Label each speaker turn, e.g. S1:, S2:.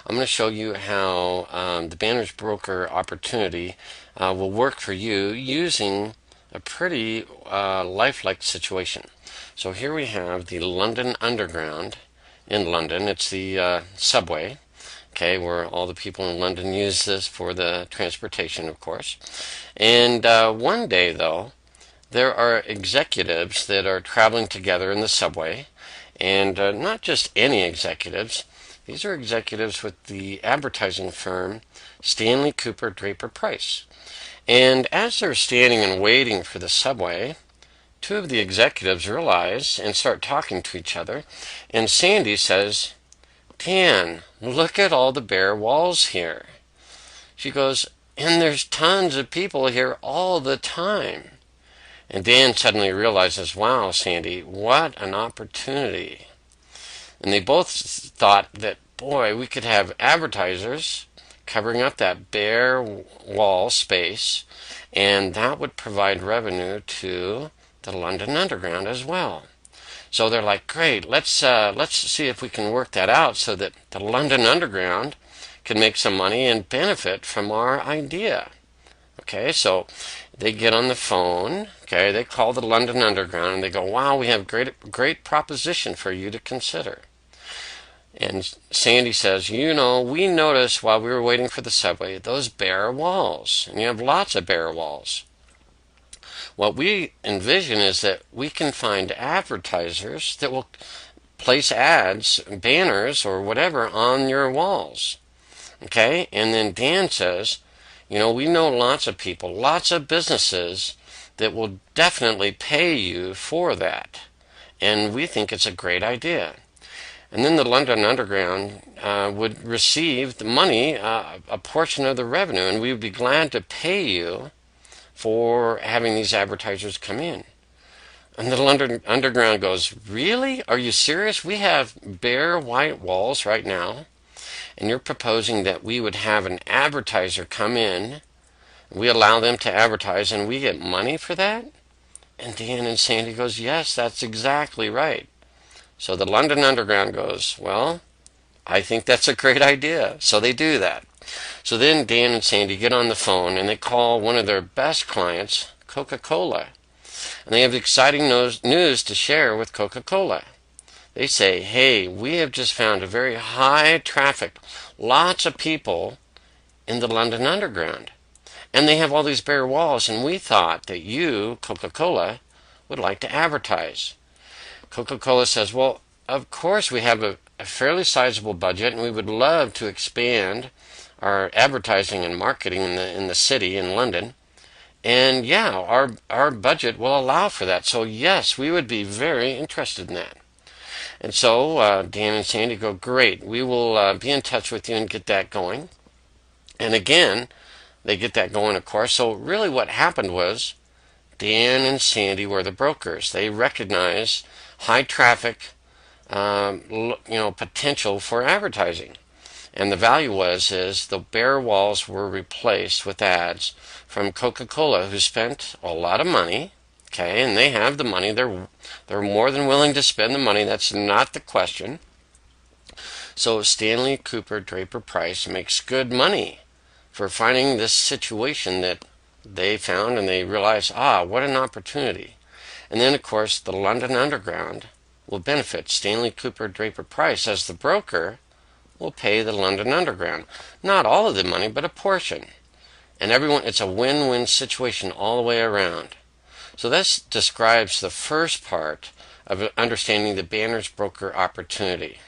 S1: I'm going to show you how the Banners Broker opportunity will work for you using a pretty lifelike situation. So here we have the London Underground in London. It's the subway, okay, where all the people in London use this for the transportation, of course. And one day, though, there are executives that are traveling together in the subway, and not just any executives. These are executives with the advertising firm Stanley Cooper Draper Price. And as they're standing and waiting for the subway, two of the executives realize and start talking to each other. And Sandy says, "Dan, look at all the bare walls here." She goes, "And there's tons of people here all the time." And Dan suddenly realizes, "Wow, Sandy, what an opportunity." And they both thought that, boy, we could have advertisers covering up that bare wall space, and that would provide revenue to the London Underground as well. So they're like, "Great, let's see if we can work that out so that the London Underground can make some money and benefit from our idea." Okay, so they get on the phone. Okay, they call the London Underground and they go, "Wow, we have great proposition for you to consider." And Sandy says, "We noticed while we were waiting for the subway, those bare walls, and you have lots of bare walls. What we envision is that we can find advertisers that will place ads, banners, or whatever on your walls." Okay, and then Dan says, "We know lots of people, lots of businesses that will definitely pay you for that, and we think it's a great idea." And then the London Underground would receive the money, a portion of the revenue, and we would be glad to pay you for having these advertisers come in. And the London Underground goes, "Really? Are you serious? We have bare white walls right now, and you're proposing that we would have an advertiser come in, we allow them to advertise, and we get money for that?" And Dan and Sandy goes, "Yes, that's exactly right." So the London Underground goes, "Well, I think that's a great idea." So they do that. So then Dan and Sandy get on the phone and they call one of their best clients, Coca-Cola. And they have exciting news to share with Coca-Cola. They say, "Hey, we have just found a very high traffic, lots of people in the London Underground. And they have all these bare walls, and we thought that you, Coca-Cola, would like to advertise." Coca-Cola says, "Well, of course we have a fairly sizable budget, and we would love to expand our advertising and marketing in the city in London. And yeah, our budget will allow for that. So yes, we would be very interested in that." And so Dan and Sandy go, "Great, we will be in touch with you and get that going." And again, they get that going, of course. So really what happened was Dan and Sandy were the brokers. They recognized high traffic, potential for advertising. And the value is the bare walls were replaced with ads from Coca-Cola, who spent a lot of money, okay, and they have the money. They're more than willing to spend the money. That's not the question. So Stanley Cooper Draper Price makes good money for finding this situation that they found, and they realize, what an opportunity. And then, of course, the London Underground will benefit. Stanley Cooper Draper Price, as the broker, will pay the London Underground. Not all of the money, but a portion. And everyone, it's a win-win situation all the way around. So this describes the first part of understanding the Banners Broker opportunity.